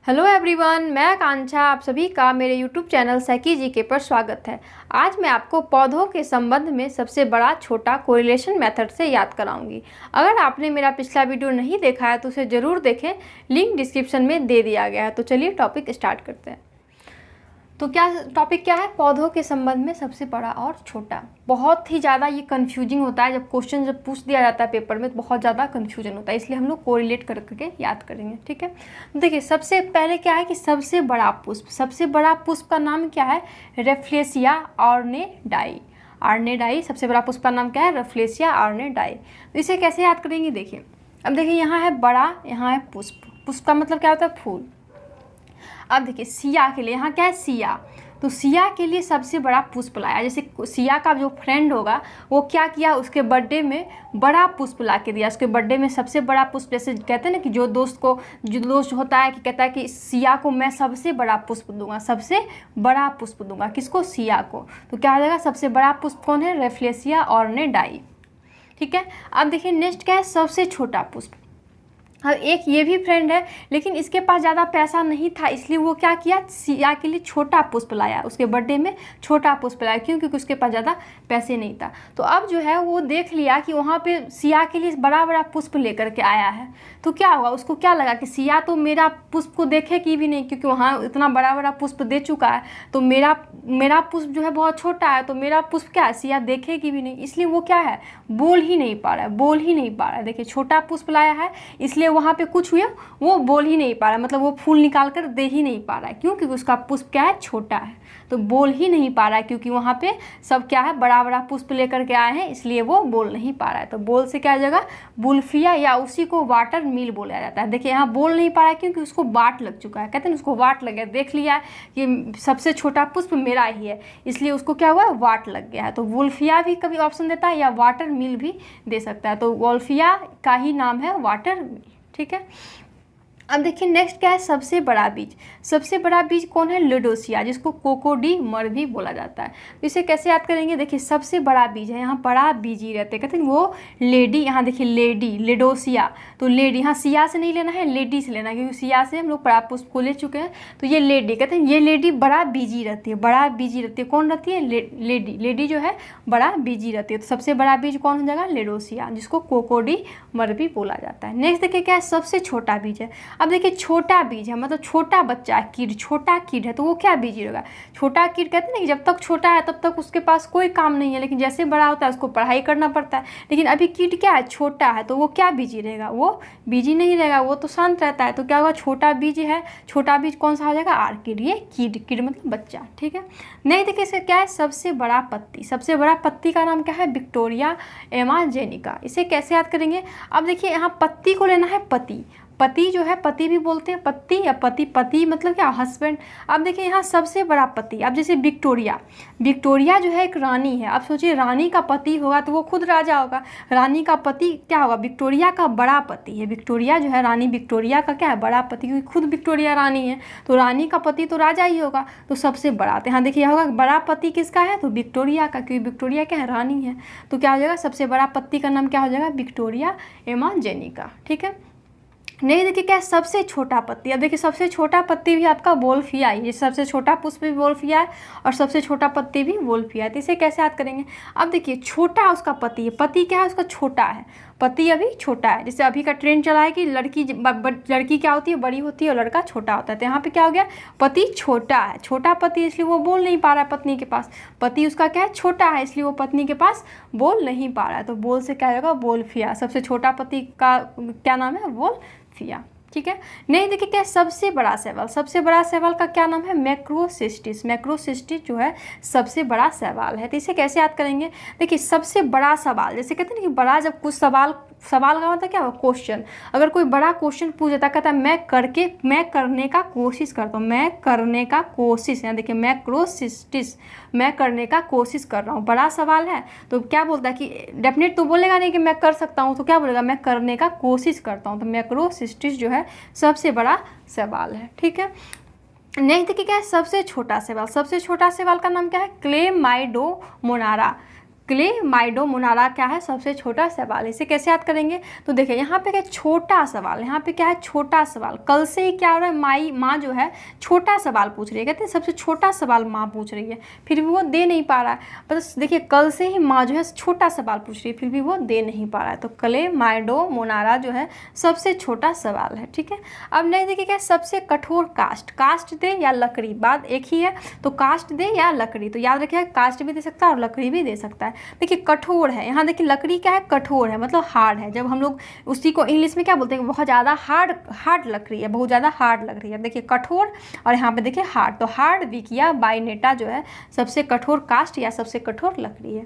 Hello everyone, मैं आकांक्षा आप सभी का मेरे यूट्यूब चैनल सैकी जीके पर स्वागत है। आज मैं आपको पौधों के संबंध में सबसे बड़ा छोटा कोरिलेशन मेथड से याद कराऊंगी। अगर आपने मेरा पिछला वीडियो नहीं देखा है तो उसे ज़रूर देखें, लिंक डिस्क्रिप्शन में दे दिया गया है। तो चलिए टॉपिक स्टार्ट करते हैं। तो टॉपिक क्या है? पौधों के संबंध में सबसे बड़ा और छोटा। बहुत ही ज़्यादा ये कन्फ्यूजिंग होता है, जब क्वेश्चन पूछ दिया जाता है पेपर में तो बहुत ज़्यादा कन्फ्यूजन होता है, इसलिए हम लोग कोरिलेट करके याद करेंगे। ठीक है, देखिए सबसे पहले क्या है कि सबसे बड़ा पुष्प, सबसे बड़ा पुष्प का नाम क्या है? रेफ्लेसिया ऑर्नेडाई। ऑर्नेडाई सबसे बड़ा पुष्प का नाम क्या है? रेफ्लेसिया ऑर्नेडाई। तो इसे कैसे याद करेंगे? देखिए, अब देखिए यहाँ है बड़ा, यहाँ है पुष्प। पुष्प का मतलब क्या होता है? फूल। अब देखिए सिया के लिए यहाँ क्या है? सिया। तो सिया के लिए सबसे बड़ा पुष्प लाया। जैसे सिया का जो फ्रेंड होगा वो क्या किया, उसके बर्थडे में बड़ा पुष्प ला के दिया। उसके बर्थडे में सबसे बड़ा पुष्प, जैसे कहते हैं ना कि जो दोस्त होता है कि कहता है कि सिया को मैं सबसे बड़ा पुष्प दूंगा, सबसे बड़ा पुष्प दूंगा। किसको? सिया को। तो क्या हो जाएगा? सबसे बड़ा पुष्प कौन है? रेफ्लेसिया ऑर्नेडाई। ठीक है, अब देखिए नेक्स्ट क्या है? सबसे छोटा पुष्प। और एक ये भी फ्रेंड है, लेकिन इसके पास ज़्यादा पैसा नहीं था, इसलिए वो क्या किया? सिया के लिए छोटा पुष्प लाया। उसके बर्थडे में छोटा पुष्प लाया। क्यों? क्योंकि उसके पास ज़्यादा पैसे नहीं था। तो अब जो है वो देख लिया कि वहाँ पे सिया के लिए बड़ा बड़ा पुष्प लेकर के आया है। तो क्या हुआ? उसको क्या लगा कि सिया तो मेरा पुष्प को देखेगी भी नहीं, क्योंकि वहाँ इतना बड़ा बड़ा पुष्प दे चुका है। तो मेरा पुष्प जो है बहुत छोटा है, तो मेरा पुष्प क्या है? सिया देखेगी भी नहीं। इसलिए वो क्या है? बोल ही नहीं पा रहा है, बोल ही नहीं पा रहा है। देखिए छोटा पुष्प लाया है, इसलिए वहाँ पे कुछ हुआ, वो बोल ही नहीं पा रहा है, मतलब वो फूल निकाल कर दे ही नहीं पा रहा है। क्यों? क्योंकि उसका पुष्प क्या है? छोटा है। तो बोल ही नहीं पा रहा है, क्योंकि वहाँ पे सब क्या है? बड़ा बड़ा पुष्प लेकर के आए हैं, इसलिए वो बोल नहीं पा रहा है। तो बोल से क्या जगह? बुल्फिया, या उसी को वाटर मिल बोला जाता है। देखिए यहाँ बोल नहीं पा रहा है क्योंकि उसको वाट लग चुका है। कहते हैं उसको वाट लग गया, देख लिया कि सबसे छोटा पुष्प मेरा ही है, इसलिए उसको क्या हुआ? वाट लग गया है। तो वुल्फिया भी कभी ऑप्शन देता है, या वाटर मिल भी दे सकता है। तो वुल्फिया का ही नाम है वाटर मिल। ठीक है, अब देखिए नेक्स्ट क्या है? सबसे बड़ा बीज। सबसे बड़ा बीज कौन है? लिडोसिया, जिसको कोकोडीमर भी बोला जाता है। तो इसे कैसे याद करेंगे? देखिए सबसे बड़ा बीज है, यहाँ बड़ा बीज ही रहते हैं, कहते हैं वो लेडी। यहाँ देखिए लेडी, लिडोसिया। तो लेडी, यहाँ सिया से नहीं लेना है, लेडी से लेना है, क्योंकि सिया से हम लोग बड़ा पुष्प को ले चुके हैं। तो ये लेडी, कहते हैं ये लेडी बड़ा बीजी रहती है, बड़ा बीजी रहती है। कौन रहती है? लेडी। लेडी जो है बड़ा बीजी रहती है। तो सबसे बड़ा बीज कौन हो जाएगा? लिडोसिया, जिसको कोकोडीमर भी बोला जाता है। नेक्स्ट देखिए क्या है? सबसे छोटा बीज है। अब देखिए छोटा बीज है, मतलब छोटा बच्चा, कीड, छोटा कीड है, तो वो क्या बीज होगा? छोटा कीड कहते हैं ना कि जब तक छोटा है तब तक उसके पास कोई काम नहीं है, लेकिन जैसे बड़ा होता है उसको पढ़ाई करना पड़ता है। लेकिन अभी कीड क्या है? छोटा है, तो वो क्या बीजी रहेगा? वो बीजी नहीं रहेगा, वो तो शांत रहता है। तो क्या होगा? छोटा बीज है। छोटा बीज कौन सा हो जाएगा? आर्किड। ये कीड, कीड मतलब बच्चा। ठीक है, नहीं देखिए इसका क्या है? सबसे बड़ा पत्ती। सबसे बड़ा पत्ती का नाम क्या है? विक्टोरिया एमाजेनिका। इसे कैसे याद करेंगे? अब देखिए यहाँ पत्ती को लेना है पति। पति जो है, पति भी बोलते हैं, पत्ती या पति। पति मतलब क्या? हस्बैंड। अब देखिए यहाँ सबसे बड़ा पति। अब जैसे विक्टोरिया, विक्टोरिया जो है एक रानी है। अब सोचिए रानी का पति होगा तो वो खुद राजा होगा। रानी का पति क्या होगा? विक्टोरिया का बड़ा पति है। विक्टोरिया जो है, रानी विक्टोरिया का क्या है? बड़ा पति, क्योंकि खुद विक्टोरिया रानी है, तो रानी का पति तो राजा ही होगा। तो सबसे बड़ा, तो यहाँ देखिए होगा बड़ा पति किसका है? तो विक्टोरिया का, क्योंकि विक्टोरिया क्या है? रानी है। तो क्या हो जाएगा? सबसे बड़ा पति का नाम क्या हो जाएगा? विक्टोरिया एमाजेनिका। ठीक है, नहीं देखिए क्या है? सबसे छोटा पत्ती। अब देखिए सबसे छोटा पत्ती भी आपका वोल्फिया ही है। सबसे छोटा पुष्प भी वोल्फिया है और सबसे छोटा पत्ती भी वोल्फिया है। तो इसे कैसे याद करेंगे? अब देखिए छोटा उसका पति है। पति क्या है? उसका छोटा है, पति अभी छोटा है। जैसे अभी का ट्रेंड चला है कि लड़की क्या होती है? बड़ी होती है और लड़का छोटा होता है। तो यहाँ पे क्या हो गया? पति छोटा है, छोटा पति, इसलिए वो बोल नहीं पा रहा है पत्नी के पास। पति उसका क्या है? छोटा है, इसलिए वो पत्नी के पास बोल नहीं पा रहा है। तो बोल से क्या होगा? वोल्फिया। सबसे छोटा पति का क्या नाम है? वोल्फिया। ठीक है, नहीं देखिए क्या? सबसे बड़ा शैवाल। सबसे बड़ा शैवाल का क्या नाम है? मैक्रोसिस्टिस। मैक्रोसिस्टिस जो है सबसे बड़ा शैवाल है। तो इसे कैसे याद करेंगे? देखिए सबसे बड़ा सवाल, जैसे कहते हैं ना कि बड़ा, जब कुछ सवाल का मतलब क्या हो? क्वेश्चन। अगर कोई बड़ा क्वेश्चन पूछ देता, कहता है मैं करने का कोशिश करता हूँ, मैं करने का कोशिश। यहाँ देखिए मैक्रोसिस्टिस, मैं करने का कोशिश कर रहा हूँ। बड़ा सवाल है तो क्या बोलता है कि डेफिनेट तो बोलेगा नहीं कि मैं कर सकता हूँ, तो क्या बोलेगा? मैं करने का कोशिश करता हूँ। तो मैक्रोसिस्टिस जो है सबसे बड़ा सवाल है। ठीक है, नहीं देखिए क्या है? सबसे छोटा सवाल। सबसे छोटा सवाल का नाम क्या है? क्लेमाइडोमोनारा। क्लेमाइडोमोनारा क्या है, सबसे छोटा सवाल। इसे कैसे याद करेंगे, तो देखिए यहाँ पे क्या छोटा सवाल, यहाँ पे क्या है छोटा सवाल। कल से ही क्या हो रहा है, माँ जो है छोटा सवाल पूछ रही है, कहते हैं सबसे छोटा सवाल माँ पूछ रही है, फिर भी वो दे नहीं पा रहा है। बस देखिए कल से ही माँ जो है छोटा सवाल पूछ रही है, फिर भी वो दे नहीं पा रहा है। तो क्लेमाइडोमोनारा जो है सबसे छोटा सवाल है, ठीक है। अब नहीं देखिए क्या सबसे कठोर कास्ट, कास्ट दे या लकड़ी, बात एक ही है, तो कास्ट दे या लकड़ी, तो याद रखिए कास्ट भी दे सकता है और लकड़ी भी दे सकता है। देखिए कठोर है, यहाँ देखिए लकड़ी क्या है, कठोर है मतलब हार्ड है। जब हम लोग उसी को इंग्लिश में क्या बोलते हैं, बहुत ज़्यादा हार्ड लकड़ी है, बहुत ज़्यादा हार्ड लग रही है। देखिए कठोर और यहाँ पे देखिए हार्ड, तो हार्ड विक या बाइनेटा जो है सबसे कठोर कास्ट या सबसे कठोर लकड़ी है।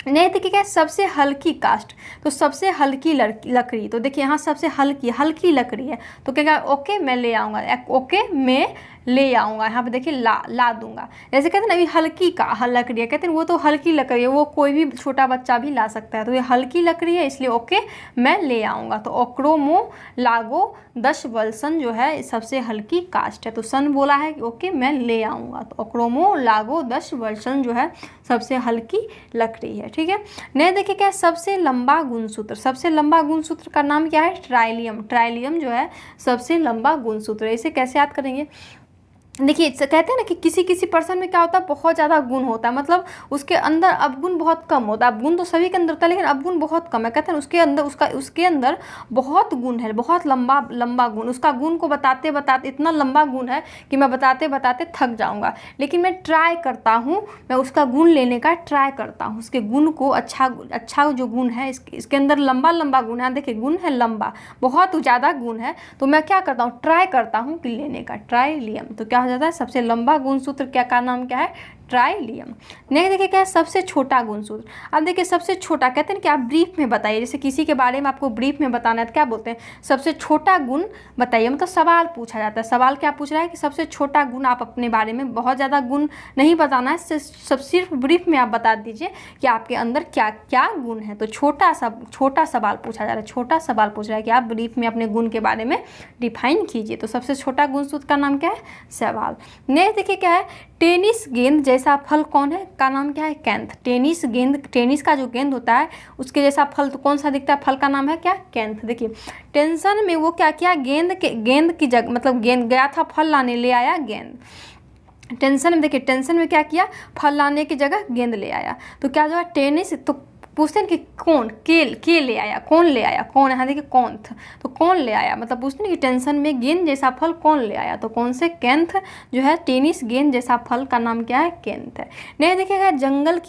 नहीं देखिए क्या सबसे हल्की कास्ट, तो सबसे हल्की लकड़ी, तो देखिए यहाँ सबसे हल्की लकड़ी है, तो क्या ओके मैं ले आऊँगा, ओके मैं ले आऊँगा, यहाँ पे देखिए ला दूंगा। जैसे कहते हैं ना अभी हल्की का लकड़ी है, कहते हैं वो तो हल्की लकड़ी है, वो कोई भी छोटा बच्चा भी ला सकता है, तो ये हल्की लकड़ी है इसलिए ओके मैं ले आऊँगा। तो ओक्रोमोलागो 10 वल्सन जो है सबसे हल्की कास्ट है, तो सन बोला है कि ओके मैं ले आऊँगा, तो ओक्रोमोलागो 10 वल्सन जो है सबसे हल्की लकड़ी है, ठीक है। नहीं देखिए क्या सबसे लंबा गुणसूत्र, सबसे लंबा गुणसूत्र का नाम क्या है, ट्राइलियम। ट्राइलियम जो है सबसे लंबा गुणसूत्र है। इसे कैसे याद करेंगे, देखिए कहते हैं ना कि किसी पर्सन में क्या होता है, बहुत ज़्यादा गुण होता है, मतलब उसके अंदर अवगुण बहुत कम होता है। अवगुण तो सभी के अंदर होता है लेकिन अवगुण बहुत कम है। कहते हैं उसके अंदर बहुत गुण है, बहुत लंबा गुण, उसका गुण को बताते इतना लंबा गुण है कि मैं बताते थक जाऊँगा, लेकिन मैं ट्राई करता हूँ, मैं उसका गुण लेने का ट्राई करता हूँ, उसके गुण को अच्छा जो गुण है इसके अंदर लंबा गुण है। देखिए गुण है लंबा, बहुत ज़्यादा गुण है, तो मैं क्या करता हूँ, ट्राई करता हूँ कि लेने का, ट्राइलियम। तो क्या हो जाता है सबसे लंबा गुणसूत्र क्या का नाम क्या है, ट्राइलियम। नहीं देखिए क्या है सबसे छोटा गुणसूत्र। अब देखिए सबसे छोटा कहते हैं कि आप ब्रीफ में बताइए, जैसे किसी के बारे में आपको ब्रीफ में बताना है तो क्या बोलते हैं, सबसे छोटा गुण बताइए, मतलब सवाल पूछा जाता है। सवाल क्या पूछ रहा है कि सबसे छोटा गुण आप अपने बारे में, बहुत ज़्यादा गुण नहीं बताना है, सिर्फ ब्रीफ में आप बता दीजिए कि आपके अंदर क्या क्या गुण है। तो छोटा सवाल पूछा जा रहा है, छोटा सवाल पूछ रहा है कि आप ब्रीफ में अपने गुण के बारे में डिफाइन कीजिए। तो सबसे छोटा गुणसूत्र का नाम क्या है, सवाल। नहीं देखिए क्या है टेनिस गेंद जैसा फल कौन है, का नाम क्या है, कैंथ। टेनिस का जो गेंद होता है उसके जैसा फल तो कौन सा दिखता है, फल का नाम है क्या, कैंथ। देखिए टेंशन में वो क्या किया, गेंद की जगह, मतलब गेंद गया था फल लाने, ले आया गेंद। टेंशन में देखिए टेंशन में क्या किया, फल लाने की जगह गेंद ले आया। तो क्या जो है टेनिस, तो पूछते हैं कि कौन के ले आया, कौन ले आया, कौन, यहाँ देखिए कौन था, तो कौन ले आया, मतलब पूछते हैं कि टेंशन में गेंद जैसा फल कौन ले आया, तो कौन से, कैंथ जो है टेनिस गेंद जैसा फल का नाम क्या है, कैंथ है। नहीं देखिएगा जंगल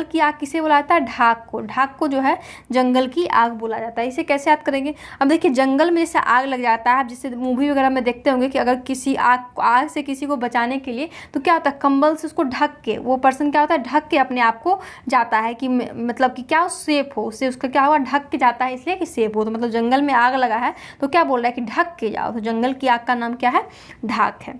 की आग किसे बोला जाता है, ढाक को जो है जंगल की आग बोला जाता है। इसे कैसे याद करेंगे, अब देखिए जंगल में जैसे आग लग जाता है, जैसे मूवी वगैरह में देखते होंगे कि अगर किसी आग से किसी को बचाने के लिए तो क्या होता है, कंबल से उसको ढक के, वो पर्सन क्या होता है ढक के अपने आप को जाता है कि मतलब क्या सेफ हो, उससे उसका क्या हुआ, ढक के जाता है इसलिए कि सेफ हो। तो मतलब जंगल में आग लगा है तो क्या बोल रहा है कि ढक के जाओ, तो जंगल की आग का नाम क्या है, ढाक है।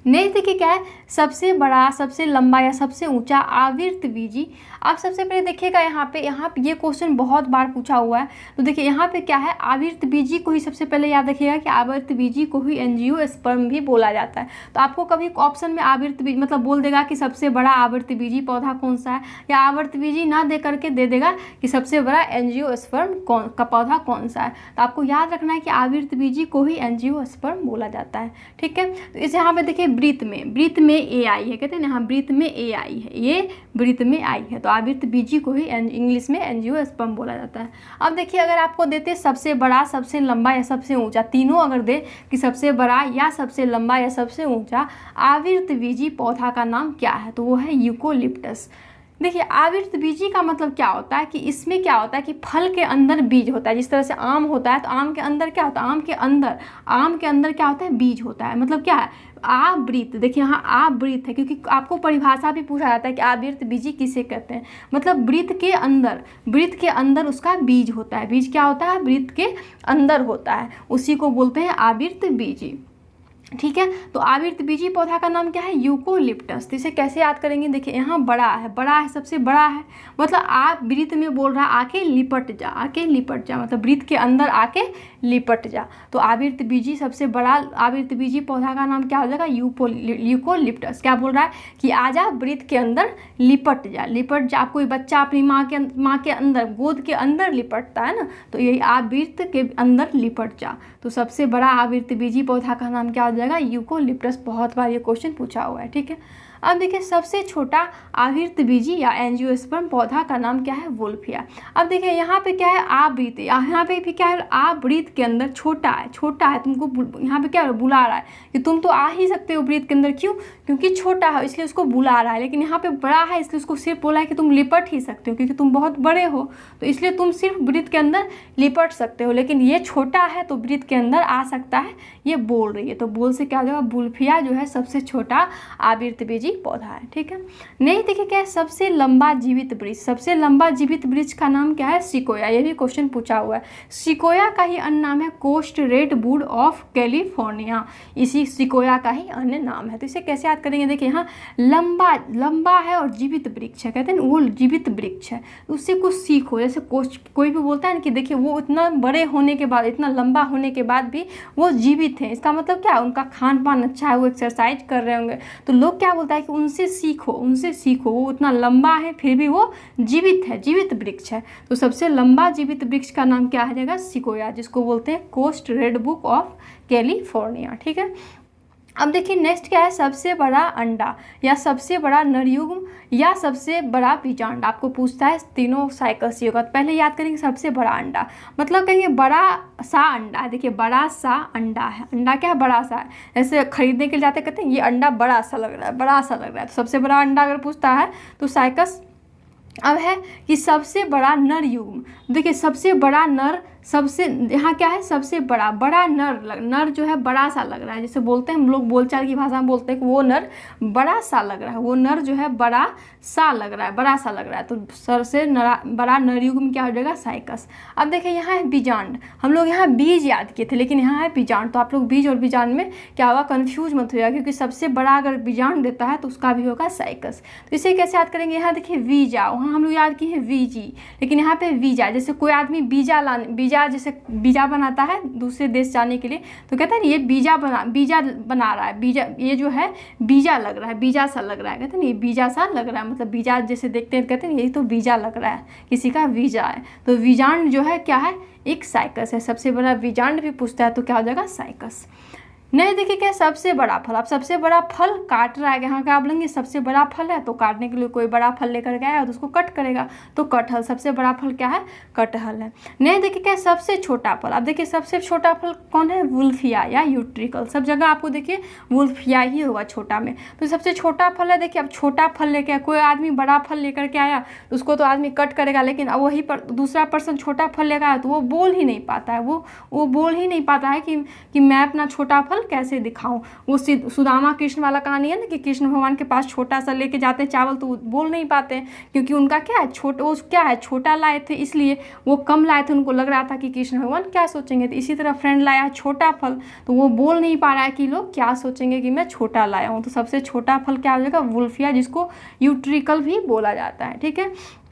नेक्स्ट देखिए क्या है सबसे बड़ा, सबसे लंबा या सबसे ऊंचा आवृतबीजी। आप सबसे पहले देखिएगा यहाँ पे ये क्वेश्चन बहुत बार पूछा हुआ है। तो देखिए यहाँ पे क्या है, आवृतबीजी को ही सबसे पहले याद रखिएगा कि आवृतबीजी को ही एंजियोस्पर्म भी बोला जाता है। तो आपको कभी ऑप्शन में आवृतबीजी मतलब बोल देगा कि सबसे बड़ा आवृतबीजी पौधा कौन सा है, या आवृतबीजी ना दे करके दे देगा कि सबसे बड़ा एंजियोस्पर्म का पौधा कौन सा है। तो आपको याद रखना है कि आवृतबीजी को ही एंजियोस्पर्म बोला जाता है, ठीक है। तो इसे यहाँ पे देखिए वृत्त में ए आई है, कहते हैं ना यहाँ वृत्त में ए आई है, ये वृत्त में आई है, तो आवृतबीजी को ही इंग्लिश में एंजियोस्पर्म बोला जाता है। अब देखिए अगर आपको देते सबसे बड़ा, सबसे लंबा या सबसे ऊंचा, तीनों अगर दे कि सबसे बड़ा या सबसे लंबा या सबसे ऊंचा आवृतबीजी पौधा का नाम क्या है, तो वो है यूकोलिप्टस। देखिए आवृतबीजी का मतलब क्या होता है कि इसमें क्या होता है कि फल के अंदर बीज होता है। जिस तरह से आम होता है तो आम के अंदर क्या होता है, आम के अंदर क्या होता है, बीज होता है। मतलब क्या है, आवृत, देखिए यहाँ आवृत है क्योंकि आपको परिभाषा भी पूछा जाता है कि आवृतबीजी किसे कहते हैं। मतलब वृत्त के अंदर उसका बीज होता है। बीज क्या होता है, वृत्त के अंदर होता है, उसी को बोलते हैं आवृतबीजी, ठीक है। तो आवृतबीजी पौधा का नाम क्या है, यूकोलिप्टस। तो इसे कैसे याद करेंगे, देखिए यहाँ बड़ा है, सबसे बड़ा है, मतलब आप वृत्त में बोल रहा है आके लिपट जा, मतलब वृत्त के अंदर आके लिपट जा। तो आवृतबीजी सबसे बड़ा आवृतबीजी पौधा का नाम क्या हो जाएगा? यूकोलिप्टस। क्या बोल रहा है कि आजा वृत्त के अंदर लिपट जा। लिपट जा, कोई बच्चा अपनी माँ के अंदर, गोद के अंदर लिपटता है ना, तो यही आवृत्त के अंदर लिपट जा। तो सबसे बड़ा आवृतबीजी पौधा का नाम क्या हो जाएगा? यूकोलिप्टस। बहुत बार ये क्वेश्चन पूछा हुआ है, ठीक है। अब देखिए सबसे छोटा आवृतबीजी या एंजियोस्पर्म पौधा का नाम क्या है? वुल्फिया। अब देखिए यहाँ पे क्या है? आवृत, यहाँ पे भी क्या है? आवृत के अंदर छोटा है, छोटा है, तुमको यहाँ पे क्या बुला रहा है कि तुम तो आ ही सकते हो वृत्त के अंदर। क्यों? क्योंकि छोटा है इसलिए उसको बुला रहा है, लेकिन यहाँ पे बड़ा है इसलिए उसको सिर्फ बोला है कि तुम लिपट ही सकते हो, क्योंकि तुम बहुत बड़े हो तो इसलिए तुम सिर्फ वृत्त के अंदर लिपट सकते हो, लेकिन ये छोटा है तो वृत्त के अंदर आ सकता है, ये बोल रही है। तो बोल से क्या हो जाएगा? वुल्फिया जो है सबसे छोटा आवृतबीजी पौधा है, ठीक है। नहीं देखिए क्या है? सबसे लंबा जीवित वृक्ष, सबसे लंबा जीवित वृक्ष का नाम क्या है? सिकोया। ये भी क्वेश्चन पूछा हुआ है। सिकोया का ही अन्य नाम है कोस्ट रेडवुड ऑफ कैलिफोर्निया। इसी सिकोया का ही अन्य नाम है। तो इसे कैसे याद करेंगे? देखिए यहाँ लंबा है और जीवित वृक्ष है, कहते हैं वो जीवित वृक्ष है, उससे कुछ सीखो। जैसे कोई भी बोलता है ना कि देखिए वो इतना बड़े होने के बाद, इतना लंबा होने के बाद भी वो जीवित है, इसका मतलब क्या है? उनका खान पान अच्छा है, वो एक्सरसाइज कर रहे होंगे, तो लोग क्या बोलता है कि उनसे सीखो, वो उतना लंबा है फिर भी वो जीवित है, जीवित वृक्ष है। तो सबसे लंबा जीवित वृक्ष का नाम क्या है जाएगा? सिकोया, जिसको बोलते हैं कोस्ट रेडवुड ऑफ कैलिफोर्निया, ठीक है। अब देखिए नेक्स्ट क्या है? सबसे बड़ा अंडा या सबसे बड़ा नरयुग्म या सबसे बड़ा बीजांड। आपको पूछता है तीनों साइकिल्स होगा, तो पहले याद करेंगे सबसे बड़ा अंडा, मतलब कहेंगे बड़ा सा अंडा है। देखिए बड़ा सा अंडा है, अंडा क्या है? बड़ा सा है। जैसे खरीदने के लिए जाते कहते हैं ये अंडा बड़ा सा लग रहा है, बड़ा सा लग रहा है। तो सबसे बड़ा अंडा अगर पूछता है तो साइकस। अब है कि सबसे बड़ा नर युग्म। देखिए सबसे बड़ा नर, सबसे यहाँ क्या है? सबसे बड़ा नर जो है बड़ा सा लग रहा है, जैसे बोलते हैं हम लोग बोलचाल की भाषा में बोलते हैं कि वो नर बड़ा सा लग रहा है, वो नर जो है बड़ा सा लग रहा है, बड़ा सा लग रहा है। तो सर से बड़ा नरयुग्म क्या हो जाएगा? साइकस। अब देखिए यहाँ है बीजांड। हम लोग यहाँ बीज याद किए थे, लेकिन यहाँ है बीजांड। तो आप लोग बीज और बीजांड में क्या होगा? कन्फ्यूज मत होगा, क्योंकि सबसे बड़ा अगर बीजांड देता है तो उसका भी होगा साइकस। तो इसे कैसे याद करेंगे? यहाँ देखिए वीजा, वहाँ हम लोग याद किए हैं वीजी, लेकिन यहाँ पे वीजा। जैसे कोई आदमी बीजा जैसे बीजा बनाता है दूसरे देश जाने के लिए, तो कहते हैं ये बीजा बना रहा है, बीजा ये जो है बीजा लग रहा है, बीजा सा लग रहा है, कहते हैं ये बीजा सा लग रहा है, मतलब बीजा जैसे देखते हैं कहते हैं यही तो बीजा लग रहा है, किसी का वीजा है। तो वीजांड जो है क्या है? एक साइकस है। सबसे बड़ा वीजांड भी पूछता है तो क्या हो जाएगा? साइकस। नहीं देखिए क्या? सबसे बड़ा फल। अब सबसे बड़ा फल काट रहा है, यहाँ क्या बोलेंगे? सबसे बड़ा फल है तो काटने के लिए कोई बड़ा फल लेकर गया है तो उसको कट करेगा, तो कटहल। सबसे बड़ा फल क्या है? कटहल है। नहीं देखिए क्या? सबसे छोटा फल। अब देखिए सबसे छोटा फल कौन है? वुल्फिया या यूट्रिकल। सब जगह आपको देखिए वुल्फिया ही होगा छोटा में। तो सबसे छोटा फल है। देखिए अब छोटा फल लेके आया, कोई आदमी बड़ा फल लेकर के आया तो उसको तो आदमी कट करेगा, लेकिन अब वही पर दूसरा पर्सन छोटा फल लेकर आया तो वो बोल ही नहीं पाता है, वो बोल ही नहीं पाता है कि मैं अपना छोटा फल कैसे दिखाऊं। वो सुदामा कृष्ण वाला कहानी है ना, कि कृष्ण भगवान के पास छोटा सा लेके जाते हैं चावल, तो बोल नहीं पाते क्योंकि उनका क्या है? वो क्या है? छोटा लाए थे, इसलिए वो कम लाए थे। उनको लग रहा था कि कृष्ण भगवान क्या सोचेंगे। तो इसी तरह फ्रेंड लाया छोटा फल, तो वो बोल नहीं पा रहा है कि लोग क्या सोचेंगे कि मैं छोटा लाया हूँ। तो सबसे छोटा फल क्या हो जाएगा? वुल्फिया, जिसको यूट्रिकल भी बोला जाता है, ठीक है।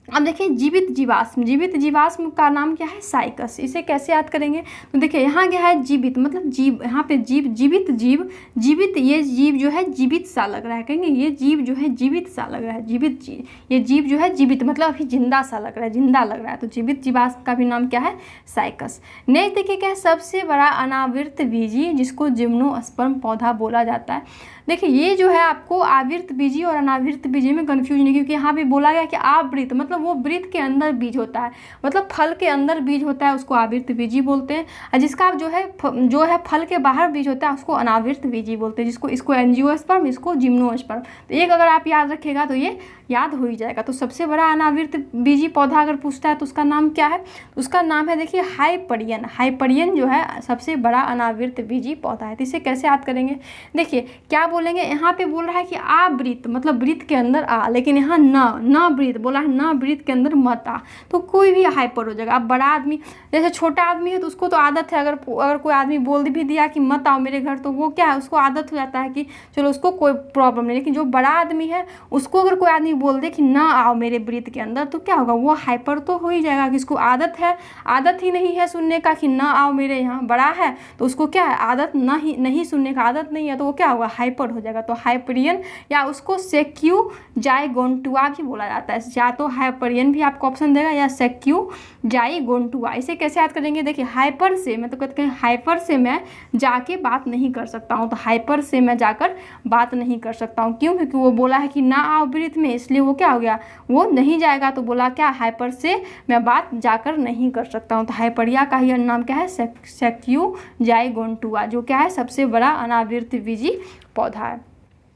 अब देखिए जीवित जीवाश्म। जीवित जीवाश्म का नाम क्या है? साइकस। इसे कैसे याद करेंगे? तो देखिए यहाँ क्या है? जीवित मतलब जीव, यहाँ पे जीवित ये जीव जो है जीवित सा लग रहा है, कहेंगे ये जीव जो है जीवित सा लग रहा है, जीवित ये जीव जो है जीवित मतलब अभी जिंदा सा लग रहा है, जिंदा लग रहा है। तो जीवित जीवाश्म का भी नाम क्या है? साइकस। नेक्स्ट देखिए क्या है? सबसे बड़ा अनावृत बीजी, जिसको जिम्नोस्पर्म पौधा बोला जाता है। देखिए ये जो है आपको आवृत बीजी और अनावृत बीजी में कंफ्यूज नहीं, क्योंकि यहाँ पे बोला गया कि आवृत मतलब वो वृत्त के अंदर बीज होता है, मतलब फल के अंदर बीज होता है, उसको आवृत बीजी बोलते हैं। और जिसका जो है फल के बाहर बीज होता है उसको अनावृत बीजी बोलते हैं, जिसको इसको एंजियोस्पर्म, इसको जिम्नोस्पर्म। तो एक अगर आप याद रखिएगा तो ये याद हो ही जाएगा। तो सबसे बड़ा अनावृत बीजी पौधा अगर पूछता है तो उसका नाम क्या है? उसका नाम है देखिए हाइपरियन। हाइपरियन जो है सबसे बड़ा अनावृत बीजी पौधा है। तो इसे कैसे याद करेंगे? देखिए क्या बोलेंगे? यहाँ पे बोल रहा है कि आवृत मतलब वृत्त के अंदर आ, लेकिन यहाँ न वृत्त बोला है, न वृत्त वृत्त के अंदर मत आ, तो कोई भी हाइपर हो जाएगा। अब बड़ा आदमी, जैसे छोटा आदमी है तो उसको तो आदत है, अगर कोई आदमी बोल भी दिया कि मत आओ मेरे घर, तो वो क्या है, उसको आदत हो जाता है कि चलो उसको कोई प्रॉब्लम नहीं। लेकिन जो बड़ा आदमी है उसको अगर कोई आदमी बोल दे कि ना आओ मेरे वृत्त के अंदर, तो क्या होगा, वो हाइपर तो हो ही जाएगा कि उसको आदत है, आदत ही नहीं है सुनने का कि ना आओ मेरे यहाँ। बड़ा है तो उसको क्या है, आदत नहीं सुनने का आदत नहीं है, तो वो क्या होगा, हाइपर हो जाएगा। तो हाइपरियन या उसको सेक्यूजाइगोंटुआ भी बोला जाता है। या तो हाइपरियन भी आपको ऑप्शन देगा या सेक्यूजाइगोंटुआ। इसे कैसे याद करेंगे, देखिए हाइपर से, मैं तो कहते हैं हाइपर से मैं जाके बात नहीं कर सकता हूँ, तो हाइपर से मैं जाकर बात नहीं कर सकता हूँ। क्यों, क्योंकि वो बोला है कि ना आओ वृत्त में, इसलिए वो क्या हो गया, वो नहीं जाएगा। तो बोला क्या, हाइपर से मैं बात जाकर नहीं कर सकता हूँ। तो हाइपरिया का ही नाम क्या है, सेक्यूजाइगोंटुआ, जो क्या है, सबसे बड़ा अनावृतबीजी पौधा है।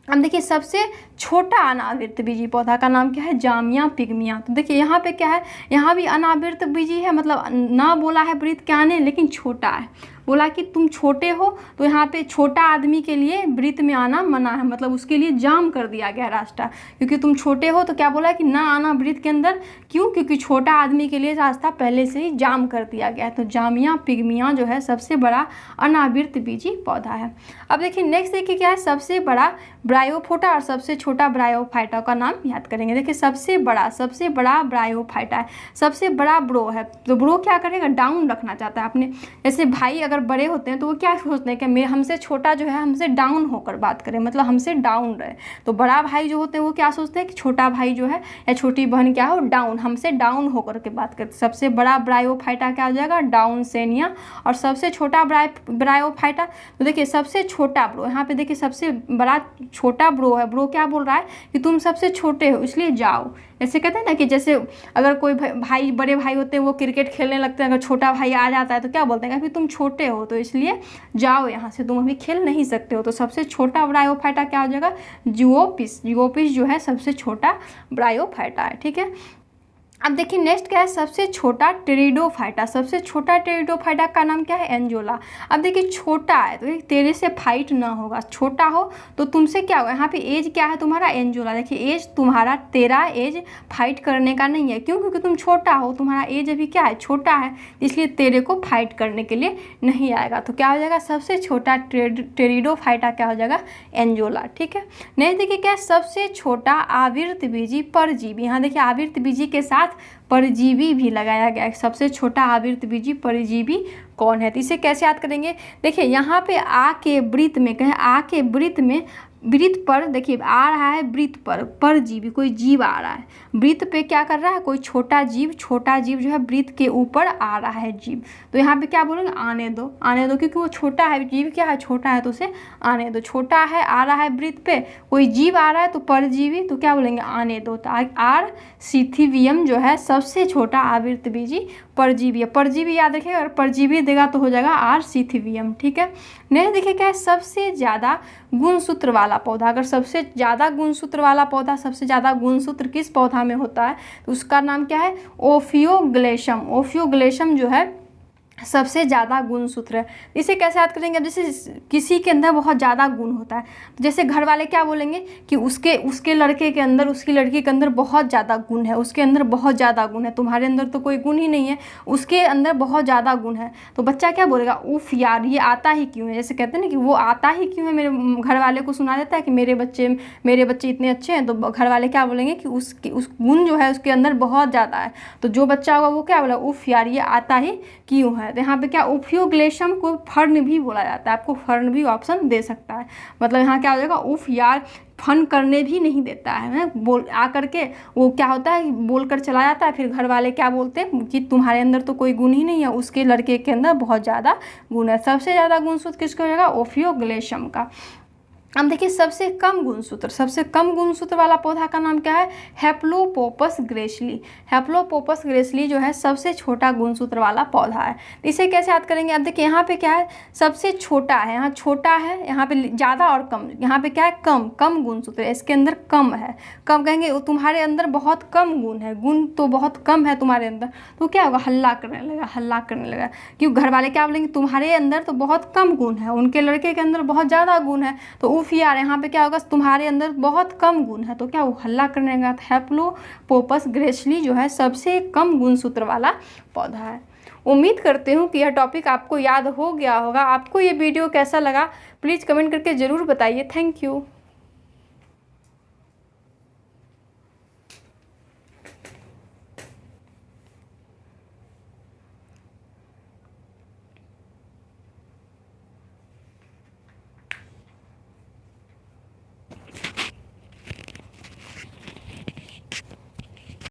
अब देखिए सबसे छोटा अनावृतबीजी पौधा का नाम क्या है, जामिया पिग्मिया। तो देखिए यहाँ पे क्या है, यहाँ भी अनावृतबीजी है, मतलब ना बोला है वृत्त के आने, लेकिन छोटा है। बोला कि तुम छोटे हो, तो यहाँ पे छोटा आदमी के लिए वृत्त में आना मना है, मतलब उसके लिए जाम कर दिया गया रास्ता, क्योंकि तुम छोटे हो। तो क्या बोला है कि ना आना वृत्त के अंदर, क्यों, क्योंकि छोटा आदमी के लिए रास्ता पहले से ही जाम कर दिया गया है। तो जामिया पिग्मिया जो है सबसे बड़ा अनावृतबीजी पौधा है। अब देखिए नेक्स्ट देखिए क्या है, सबसे बड़ा ब्रायोफोटा और सबसे छोटा ब्रायोफाइटा का नाम याद करेंगे। देखिए सबसे बड़ा ब्रायोफाइटा है, सबसे बड़ा ब्रो है। तो ब्रो क्या करेगा, डाउन रखना चाहता है अपने, जैसे भाई अगर बड़े होते हैं तो वो क्या सोचते हैं कि हमसे छोटा जो है हमसे डाउन होकर बात करे, मतलब हमसे डाउन रहे। तो बड़ा भाई जो होते हैं वो क्या सोचते हैं कि छोटा भाई जो है या छोटी बहन क्या हो, डाउन, हमसे डाउन होकर के बात करते। सबसे बड़ा ब्रायोफाइटा क्या हो जाएगा, डाउन सेनिया। और सबसे छोटा ब्रायोफाइटा, तो देखिए सबसे छोटा ब्रो, यहाँ पे देखिए सबसे बड़ा छोटा ब्रो है। ब्रो क्या बोल रहा है कि तुम सबसे छोटे हो इसलिए जाओ। ऐसे कहते हैं ना कि जैसे अगर कोई भाई बड़े भाई होते हैं वो क्रिकेट खेलने लगते हैं, अगर छोटा भाई आ जाता है तो क्या बोलते हैं कि तुम छोटे हो तो इसलिए जाओ यहाँ से, तुम अभी खेल नहीं सकते हो। तो सबसे छोटा ब्रायोफाइटा क्या हो जाएगा, जुओपिस। जुओपिस जो है सबसे छोटा ब्रायोफाइटा है, ठीक है। अब देखिए नेक्स्ट क्या है, सबसे छोटा टेरिडोफाइटा। सबसे छोटा टेरिडोफाइटा का नाम क्या है, एंजोला। अब देखिए छोटा है तो तेरे से फाइट ना होगा, छोटा हो तो तुमसे क्या होगा, यहाँ पे एज क्या है तुम्हारा, एंजोला। देखिए एज तुम्हारा, तेरा एज फाइट करने का नहीं है, क्यों, क्योंकि तुम छोटा हो, तुम्हारा एज अभी क्या है, छोटा है, इसलिए तेरे को फाइट करने के लिए नहीं आएगा। तो क्या हो जाएगा, सबसे छोटा टेरिडोफाइटा क्या हो जाएगा, एंजोला, ठीक है। नेक्स्ट देखिए क्या है, सबसे छोटा आवृतबीजी परजीवी। यहाँ देखिए आवृतबीजी के साथ परजीवी भी लगाया गया है। सबसे छोटा आवृतबीजी परजीवी कौन है, तो इसे कैसे याद करेंगे, देखिए यहाँ पे आ के वृत्त में कहें, आ के वृत्त में, वृत्त पर देखिए आ रहा है, वृत्त पर परजीवी, कोई जीव आ रहा है वृत्त पे, क्या कर रहा है, कोई छोटा जीव जो है वृत्त के ऊपर आ रहा है जीव। तो यहाँ पे क्या बोलेंगे, आने दो, आने दो, क्योंकि वो छोटा है, जीव क्या है, छोटा है, तो उसे आने दो। छोटा है, आ रहा है वृत्त पे, कोई जीव आ रहा है तो परजीवी, तो क्या बोलेंगे, आने दो। तो आर सिथिवियम जो है सबसे छोटा आवृतबीजी परजीवी है। परजीवी याद रखिएगा, अगर परजीवी देगा तो हो जाएगा आर सिथिवियम, ठीक है। नहीं देखिए क्या है, सबसे ज़्यादा गुणसूत्र वाला पौधा। अगर सबसे ज़्यादा गुणसूत्र वाला पौधा, सबसे ज़्यादा गुणसूत्र किस पौधा में होता है, तो उसका नाम क्या है, ओफियोग्लेशम। ओफियोग्लेशम जो है सबसे ज़्यादा गुणसूत्र है। इसे कैसे याद करेंगे, अब जैसे किसी के अंदर बहुत ज़्यादा गुण होता है, तो जैसे घर वाले क्या बोलेंगे कि उसके लड़के के अंदर, उसकी लड़की के अंदर बहुत ज़्यादा गुण है, उसके अंदर बहुत ज़्यादा गुण है, तुम्हारे अंदर तो कोई गुण ही नहीं है, उसके अंदर बहुत ज़्यादा गुण है। तो बच्चा क्या बोलेगा, उफ यार ये आता ही क्यों है, जैसे कहते हैं ना कि वो आता ही क्यों है, मेरे घर वाले को सुना देता है कि मेरे बच्चे इतने अच्छे हैं, तो घर वाले क्या बोलेंगे कि उस गुण जो है उसके अंदर बहुत ज़्यादा है। तो जो बच्चा होगा वो क्या बोला, उफ यार ये आता ही क्यों है। तो यहाँ पे क्या, ओफियोग्लेशम को फर्न भी बोला जाता है, आपको फर्न भी ऑप्शन दे सकता है। मतलब यहाँ क्या हो जाएगा, उफ यार फन करने भी नहीं देता है, बोल आकर के वो क्या होता है, बोल कर चला जाता है। फिर घर वाले क्या बोलते हैं कि तुम्हारे अंदर तो कोई गुण ही नहीं है, उसके लड़के के अंदर बहुत ज़्यादा गुण है। सबसे ज़्यादा गुणसूत्र किसका हो जाएगा, ओफियोग्लेशम का। अब देखिए सबसे कम गुणसूत्र वाला पौधा का नाम क्या है, हेप्लोपोपस ग्रेसली। हेप्लोपोपस ग्रेसली जो है सबसे छोटा गुणसूत्र वाला पौधा है। इसे कैसे याद करेंगे, अब देखिए यहाँ पे क्या है, सबसे छोटा है, यहाँ छोटा है, यहाँ पे ज़्यादा और कम, यहाँ पे क्या है, कम गुणसूत्र है, इसके अंदर कम है। कम कहेंगे तुम्हारे अंदर बहुत कम गुण है, गुण तो बहुत कम है तुम्हारे अंदर, तो क्या होगा, हल्ला करने लगा। क्यों, घर वाले क्या बोलेंगे, तुम्हारे अंदर तो बहुत कम गुण है, उनके लड़के के अंदर बहुत ज़्यादा गुण है, तो प्रूफ ही आ रहा है। यहाँ पे क्या होगा, तुम्हारे अंदर बहुत कम गुण है, तो क्या वो हल्ला करने का। हैप्लोपोपस ग्रेसली जो है सबसे कम गुणसूत्र वाला पौधा है। उम्मीद करती हूँ कि यह टॉपिक आपको याद हो गया होगा। आपको ये वीडियो कैसा लगा प्लीज़ कमेंट करके ज़रूर बताइए। Thank you.